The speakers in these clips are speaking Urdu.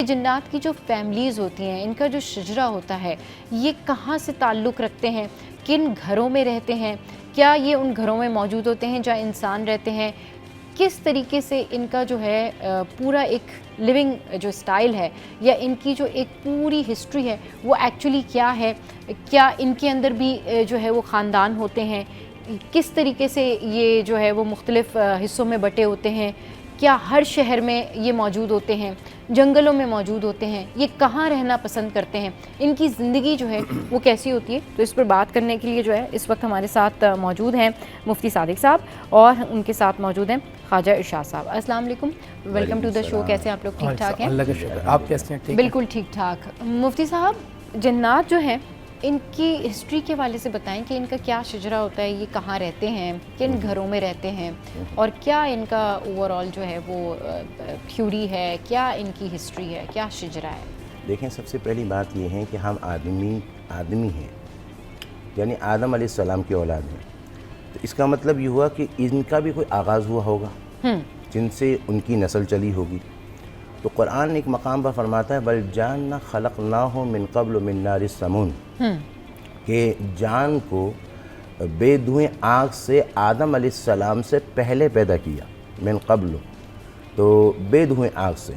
جنات کی جو فیملیز ہوتی ہیں، ان کا جو شجرہ ہوتا ہے، یہ کہاں سے تعلق رکھتے ہیں، کن گھروں میں رہتے ہیں، کیا یہ ان گھروں میں موجود ہوتے ہیں جہاں انسان رہتے ہیں، کس طریقے سے ان کا جو ہے پورا ایک لیونگ جو سٹائل ہے یا ان کی جو ایک پوری ہسٹری ہے وہ ایکچولی کیا ہے، کیا ان کے اندر بھی جو ہے وہ خاندان ہوتے ہیں، کس طریقے سے یہ جو ہے وہ مختلف حصوں میں بٹے ہوتے ہیں، کیا ہر شہر میں یہ موجود ہوتے ہیں، جنگلوں میں موجود ہوتے ہیں، یہ کہاں رہنا پسند کرتے ہیں، ان کی زندگی جو ہے وہ کیسی ہوتی ہے. تو اس پر بات کرنے کے لیے جو ہے اس وقت ہمارے ساتھ موجود ہیں مفتی صادق صاحب اور ان کے ساتھ موجود ہیں خواجہ ارشاد صاحب. السلام علیکم، ویلکم ٹو دا شو. کیسے آپ لوگ؟ ٹھیک ٹھاک ہیں؟ اللہ کا شکر. آپ کیسے ہیں؟ بالکل ٹھیک ٹھاک. مفتی صاحب، جنات جو ہیں ان کی ہسٹری کے حوالے سے بتائیں کہ ان کا کیا شجرہ ہوتا ہے، یہ کہاں رہتے ہیں، کن گھروں میں رہتے ہیں، اور کیا ان کا اوور آل جو ہے وہ تھیوری ہے، کیا ان کی ہسٹری ہے، کیا شجرہ ہے؟ دیکھیں، سب سے پہلی بات یہ ہے کہ ہم آدمی ہیں، یعنی آدم علیہ السلام کی اولاد ہیں. تو اس کا مطلب یہ ہوا کہ ان کا بھی کوئی آغاز ہوا ہوگا جن سے ان کی نسل چلی ہوگی. تو قرآن ایک مقام پر فرماتا ہے بل جان خلقناہ من قبل من نار السموم، کہ جان کو بے دھوئیں آگ سے آدم علیہ السلام سے پہلے پیدا کیا. من قبل تو بے دھوئیں آگ سے.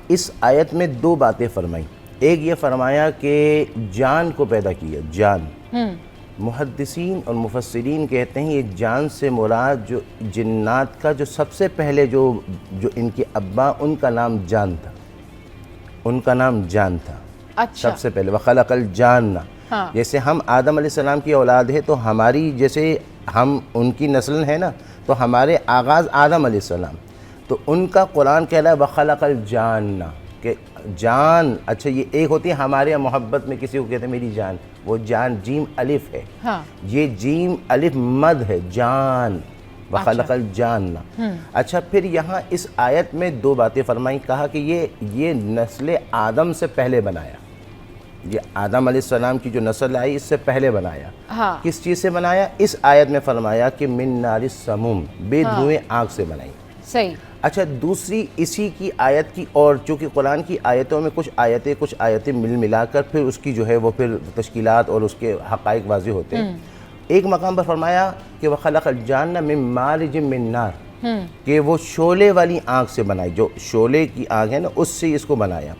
اس آیت میں دو باتیں فرمائیں. ایک یہ فرمایا کہ جان کو پیدا کیا. جان، محدثین اور مفسرین کہتے ہیں یہ جان سے مراد جو جنات کا جو سب سے پہلے جو ان کے ابا، ان کا نام جان تھا. ان کا نام جان تھا. اچھا. سب سے پہلے وَخَلَقَ الْجَانَّ. جیسے ہم آدم علیہ السلام کی اولاد ہے تو ہماری جیسے ہم ان کی نسل ہے نا، تو ہمارے آغاز آدم علیہ السلام. تو ان کا قرآن کہہ رہا ہے وَخَلَقَ الْجَانَّ، کہ جان. اچھا، یہ ایک ہوتی ہے ہمارے یہاں محبت میں کسی کو کہتے ہیں میری جان، وہ جان جیم الف ہے. یہ جیم الف مد ہے، جان. وَخَلَقَ الْجَانَّ. اچھا، پھر یہاں اس آیت میں دو باتیں فرمائیں. کہا کہ یہ نسل آدم سے پہلے بنایا. یہ آدم علیہ السلام کی جو نسل آئی اس سے پہلے بنایا. کس چیز سے بنایا؟ اس آیت میں فرمایا کہ من نار السموم، بے دھوئیں آگ سے بنائی. صحیح. اچھا، دوسری اسی کی آیت کی، اور چونکہ قرآن کی آیتوں میں کچھ آیتیں ملا کر پھر اس کی جو ہے وہ پھر تشکیلات اور اس کے حقائق واضح ہوتے ہیں. ایک مقام پر فرمایا کہ وَخَلَقَ الْجَانَّ مِن مَارِجٍ مِن نَار، کہ وہ شعلے والی آنکھ سے بنائی، جو شعلے کی آنکھ ہے نا اس سے اس کو بنایا.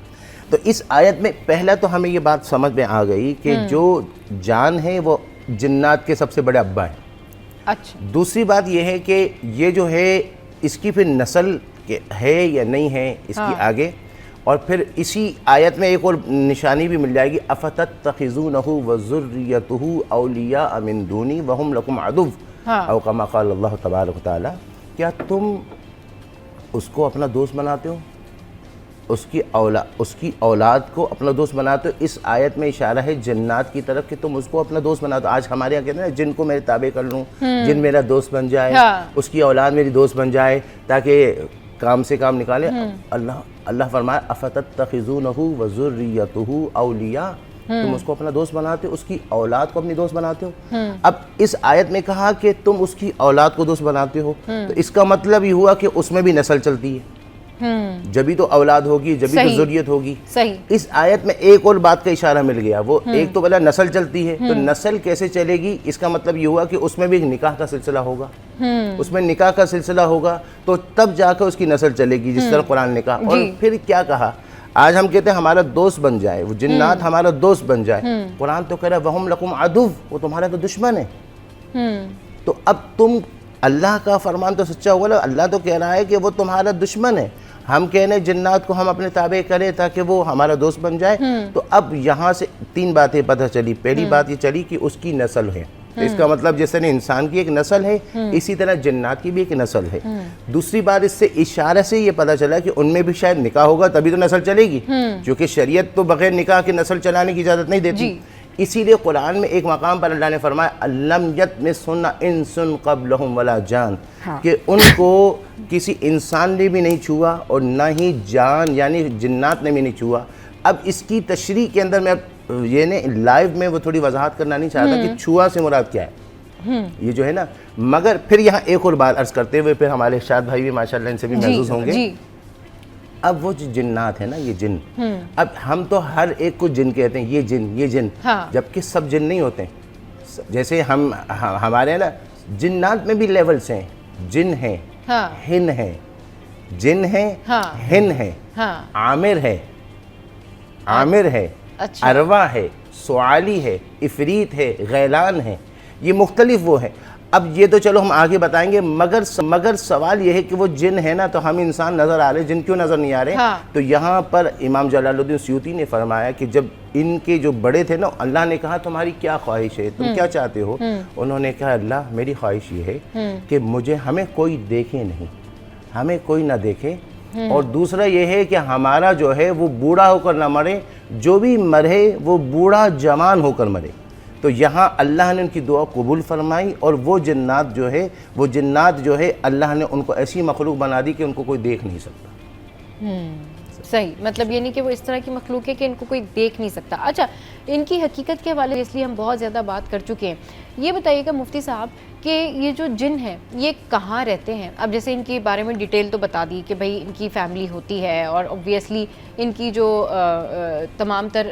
تو اس آیت میں پہلا تو ہمیں یہ بات سمجھ میں آ گئی کہ جو جان ہے وہ جنات کے سب سے بڑے ابا ہیں. اچھا. دوسری بات یہ ہے کہ یہ جو ہے اس کی پھر نسل ہے یا نہیں ہے اس کی آگے. اور پھر اسی آیت میں ایک اور نشانی بھی مل جائے گی اَفَتَتَّخِذُونَهُ وَذُرِّيَّتُهُ أَوْلِيَاءَ مِن دُونِي وَهُمْ لَكُمْ عَدُوٌّ أَوْ كَمَا قَالَ اللَّهُ تَبَارَكَ وَتَعَالَى. کیا تم اس کو اپنا دوست بناتے ہو، اس کی اولاد کو اپنا دوست بناتے ہو؟ اس آیت میں اشارہ ہے جنات کی طرف کہ تم اس کو اپنا دوست بناتے ہو. آج ہمارے یہاں کہتے ہیں جن کو میرے تابع کر لوں، جن میرا دوست بن جائے، اس کی اولاد میری دوست بن جائے تاکہ کام سے کام نکالے. اللہ فرمایا اَفَتَتَّخِذُونَهُ وَذُرِّيَّتُهُ أَوْلِيَاءَ، تم اس کو اپنا دوست بناتے ہو، اس کی اولاد کو اپنی دوست بناتے ہو. اب اس آیت میں کہا کہ تم اس کی اولاد کو دوست بناتے ہو، تو اس کا مطلب یہ ہوا کہ اس میں بھی نسل چلتی ہے. جبھی تو اولاد ہوگی، جبھی تو ذریت ہوگی. اس آیت میں ایک اور بات کا اشارہ مل گیا. وہ ایک تو بلا نسل چلتی ہے، تو نسل کیسے چلے گی؟ اس کا مطلب یہ ہوا کہ اس میں بھی ایک نکاح کا سلسلہ ہوگا. اس میں نکاح کا سلسلہ ہوگا تو تب جا کر اس کی نسل چلے گی، جس طرح قرآن نے کہا. اور پھر کیا کہا؟ آج ہم کہتے ہیں ہمارا دوست بن جائے، وہ جنات ہمارا دوست بن جائے. قرآن تو کہہ رہا ہے وَهُمْ لَكُمْ عَدُوٌّ، وہ تمہارا تو دشمن ہے. تو اب تم، اللہ کا فرمان تو سچا ہوا نا. اللہ تو کہہ رہا ہے کہ وہ تمہارا دشمن ہے. ہم کہنے جنات کو ہم اپنے تابع کریں تاکہ وہ ہمارا دوست بن جائے. تو اب یہاں سے تین باتیں پتہ چلی. پہلی بات یہ چلی کہ اس کی نسل ہے. اس کا مطلب جیسے انسان کی ایک نسل ہے، اسی طرح جنات کی بھی ایک نسل ہے. دوسری بات اس سے اشارے سے یہ پتہ چلا کہ ان میں بھی شاید نکاح ہوگا تبھی تو نسل چلے گی، کیونکہ شریعت تو بغیر نکاح کے نسل چلانے کی اجازت نہیں دیتی. اسی لیے قرآن میں ایک مقام پر اللہ نے فرمایا الم یطمثہن انس قبلہم ولا جان، کہ ان کو کسی انسان نے بھی نہیں چھوا اور نہ ہی جان یعنی جنات نے بھی نہیں چھوا. اب اس کی تشریح کے اندر میں یہ لائیو میں وہ تھوڑی وضاحت کرنا نہیں چاہتا کہ چھوا سے مراد کیا ہے یہ جو ہے نا. مگر پھر یہاں ایک اور بات عرض کرتے ہوئے پھر ہمارے ارشاد بھائی بھی ماشاءاللہ ان سے بھی محظوظ ہوں گے. اب وہ جو جنات ہیں نا یہ جن، اب ہم تو ہر ایک کو جن کہتے ہیں، یہ جن یہ جن، جبکہ سب جن نہیں ہوتے ہیں. جیسے ہمارے نا جنات میں بھی لیولز ہیں، جن ہیں، ہن ہیں، جن ہیں، ہن ہے، عامر ہے، عامر ہے، اروا ہے، سوالی ہے، افریت ہے، غیلان ہے، یہ مختلف وہ ہیں. اب یہ تو چلو ہم آگے بتائیں گے، مگر سوال یہ ہے کہ وہ جن ہے نا تو ہم انسان نظر آ رہے، جن کیوں نظر نہیں آ رہے؟ تو یہاں پر امام جلال الدین سیوطی نے فرمایا کہ جب ان کے جو بڑے تھے نا، اللہ نے کہا تمہاری کیا خواہش ہے، تم کیا چاہتے ہو؟ انہوں نے کہا اللہ میری خواہش یہ ہے کہ ہمیں کوئی دیکھے نہیں، ہمیں کوئی نہ دیکھے، اور دوسرا یہ ہے کہ ہمارا جو ہے وہ بوڑھا ہو کر نہ مرے، جو بھی مرے وہ بوڑھا جوان ہو کر مرے. تو یہاں اللہ نے ان کی دعا قبول فرمائی، اور وہ جنات جو ہے اللہ نے ان کو ایسی مخلوق بنا دی کہ ان کو کوئی دیکھ نہیں سکتا. صحیح، مطلب یہ نہیں کہ وہ اس طرح کی مخلوق ہے کہ ان کو کوئی دیکھ نہیں سکتا. اچھا، ان کی حقیقت کے حوالے اس لیے ہم بہت زیادہ بات کر چکے ہیں. یہ بتائیے گا مفتی صاحب کہ یہ جو جن ہیں یہ کہاں رہتے ہیں؟ اب جیسے ان کے بارے میں ڈیٹیل تو بتا دی کہ بھئی ان کی فیملی ہوتی ہے، اور اوبویسلی ان کی جو تمام تر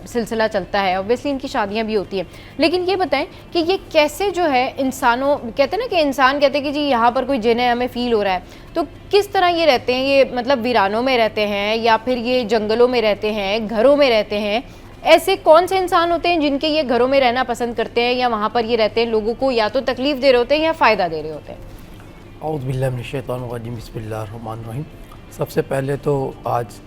سلسلہ چلتا ہے، اوبویسلی ان کی شادیاں بھی ہوتی ہیں، لیکن یہ بتائیں کہ یہ کیسے جو ہے انسانوں، کہتے ہیں نا کہ انسان کہتے ہیں کہ جی یہاں پر کوئی جن ہے، ہمیں فیل ہو رہا ہے، تو کس طرح یہ رہتے ہیں؟ یہ مطلب ویرانوں میں رہتے ہیں یا پھر یہ جنگلوں میں رہتے ہیں، گھروں میں رہتے ہیں؟ ایسے کون سے انسان ہوتے ہیں جن کے یہ گھروں میں رہنا پسند کرتے ہیں، یا وہاں پر یہ رہتے ہیں لوگوں کو یا تو تکلیف دے رہے ہوتے ہیں یا فائدہ دے رہے ہوتے ہیں؟ اعوذ باللہ من الشیطان الرجیم، بسم اللہ الرحمن الرحیم. سب سے پہلے تو آج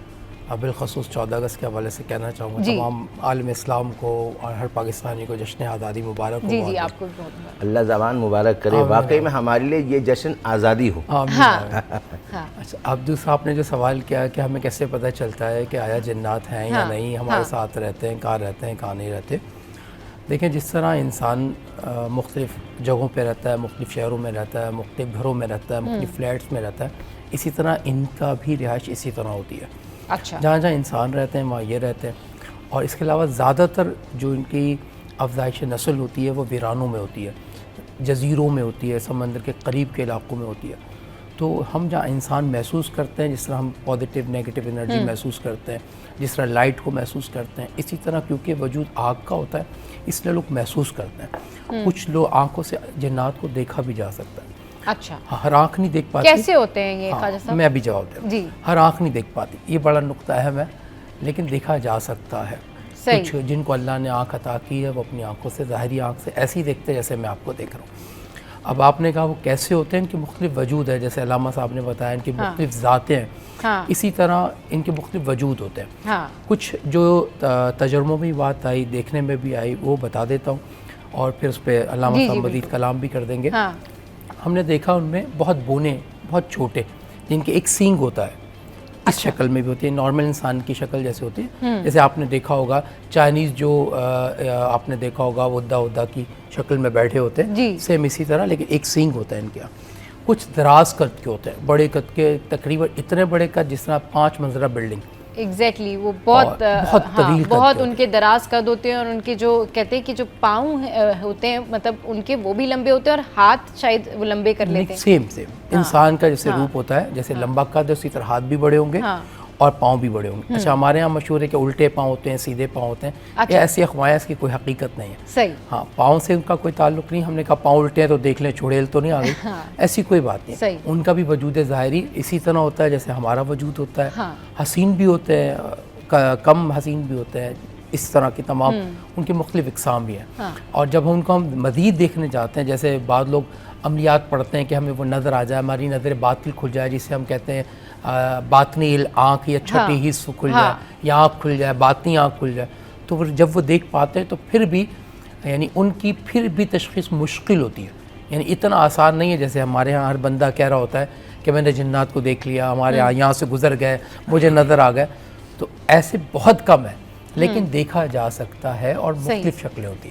بالخصوص 14 اگست کے حوالے سے کہنا چاہوں گا تمام عالم اسلام کو اور ہر پاکستانی کو جشن آزادی مبارک ہو. جی آپ کو بہت مبارک. اللہ زبان مبارک کرے، واقعی میں ہمارے لیے یہ جشن آزادی ہو. اچھا، اب دوسرا آپ نے جو سوال کیا کہ ہمیں کیسے پتہ چلتا ہے کہ آیا جنات ہیں یا نہیں، ہمارے ساتھ رہتے ہیں، کہاں رہتے ہیں، کہاں نہیں رہتے. دیکھیں، جس طرح انسان مختلف جگہوں پہ رہتا ہے، مختلف شہروں میں رہتا ہے، مختلف گھروں میں رہتا ہے، مختلف فلیٹس میں رہتا ہے، اسی طرح ان کا بھی رہائش اسی طرح ہوتی ہے. اچھا، جہاں جہاں انسان رہتے ہیں وہاں یہ رہتے ہیں. اور اس کے علاوہ زیادہ تر جو ان کی افزائش نسل ہوتی ہے وہ ویرانوں میں ہوتی ہے، جزیروں میں ہوتی ہے، سمندر کے قریب کے علاقوں میں ہوتی ہے. تو ہم جہاں انسان محسوس کرتے ہیں، جس طرح ہم پازیٹیو نیگیٹو انرجی محسوس کرتے ہیں، جس طرح لائٹ کو محسوس کرتے ہیں، اسی طرح کیونکہ وجود آگ کا ہوتا ہے اس لیے لوگ محسوس کرتے ہیں. کچھ لوگ آنکھوں سے جنات کو دیکھا بھی جا سکتا ہے. اچھا، ہر آنکھ نہیں دیکھ پاتی. کیسے ہوتے ہیں یہ خواجہ صاحب؟ میں ابھی جواب دے رہا ہوں. جی، ہر آنکھ نہیں دیکھ پاتی، یہ بڑا نقطہ اہم ہے، لیکن دیکھا جا سکتا ہے. کچھ جن کو اللہ نے آنکھ عطا کی ہے وہ اپنی آنکھوں سے، ظاہری آنکھ سے ایسے ہی دیکھتے ہیں جیسے میں آپ کو دیکھ رہا ہوں. اب آپ نے کہا وہ کیسے ہوتے ہیں، ان کے مختلف وجود ہے، جیسے علامہ صاحب نے بتایا ان کی مختلف ذاتیں ہیں، اسی طرح ان کے مختلف وجود ہوتے ہیں. کچھ جو تجربوں میں بات آئی، دیکھنے میں بھی آئی، وہ بتا دیتا ہوں، اور پھر اس پہ علامہ صاحب مزید کلام بھی کر دیں گے. ہم نے دیکھا ان میں بہت بونے، بہت چھوٹے، جن کے ایک سینگ ہوتا ہے، اس شکل میں بھی ہوتی ہے، نارمل انسان کی شکل جیسے ہوتی ہے. جیسے آپ نے دیکھا ہوگا چائنیز جو آپ نے دیکھا ہوگا ودا کی شکل میں بیٹھے ہوتے ہیں، سیم اسی طرح، لیکن ایک سینگ ہوتا ہے ان کے. کچھ دراز قد کے ہوتے ہیں، بڑے قد کے، تقریباً اتنے بڑے قد جس طرح 5 منزلہ بلڈنگ. ایگزیکٹلی، وہ بہت طویل، بہت ان کے دراز قد ہوتے ہیں، اور ان کے جو کہتے ہیں کہ جو پاؤں ہوتے ہیں مطلب ان کے وہ بھی لمبے ہوتے ہیں، اور ہاتھ شاید وہ لمبے کر لیتے ہیں. سیم انسان کا جیسے روپ ہوتا ہے، جیسے لمبا قد ہے اسی طرح ہاتھ بھی بڑے ہوں گے اور پاؤں بھی بڑے ہوں گے. اچھا، ہمارے یہاں مشہور ہے کہ الٹے پاؤں ہوتے ہیں، سیدھے پاؤں ہوتے ہیں. یہ ایسی افواہیں، اس کی کوئی حقیقت نہیں ہے. صحیح. ہاں، پاؤں سے ان کا کوئی تعلق نہیں. ہم نے کہا پاؤں الٹے ہیں تو دیکھ لیں چڑیل تو نہیں آ گئی، ایسی کوئی بات نہیں. ان کا بھی وجود ظاہری اسی طرح ہوتا ہے جیسے ہمارا وجود ہوتا ہے. حسین بھی ہوتے ہیں، کم حسین بھی ہوتے ہیں، اس طرح کی تمام ان کی مختلف اقسام بھی ہیں. اور جب ان کو ہم مزید دیکھنے جاتے ہیں، جیسے بعض لوگ عملیات پڑھتے ہیں کہ ہمیں وہ نظر آ جائے، ہماری نظر باطل کھل جائے، جسے ہم کہتے ہیں باطنی آنکھ یا چھٹی حص کھل جائے، یا آنکھ کھل جائے، باطنی آنکھ کھل جائے. تو جب وہ دیکھ پاتے ہیں تو پھر بھی یعنی ان کی پھر بھی تشخیص مشکل ہوتی ہے. یعنی اتنا آسان نہیں ہے جیسے ہمارے ہاں ہر بندہ کہہ رہا ہوتا ہے کہ میں نے جنات کو دیکھ لیا، ہمارے یہاں سے گزر گئے، مجھے نظر آ گئے. تو ایسے بہت کم ہے، لیکن دیکھا جا سکتا ہے اور مختلف شکلیں ہوتی ہیں.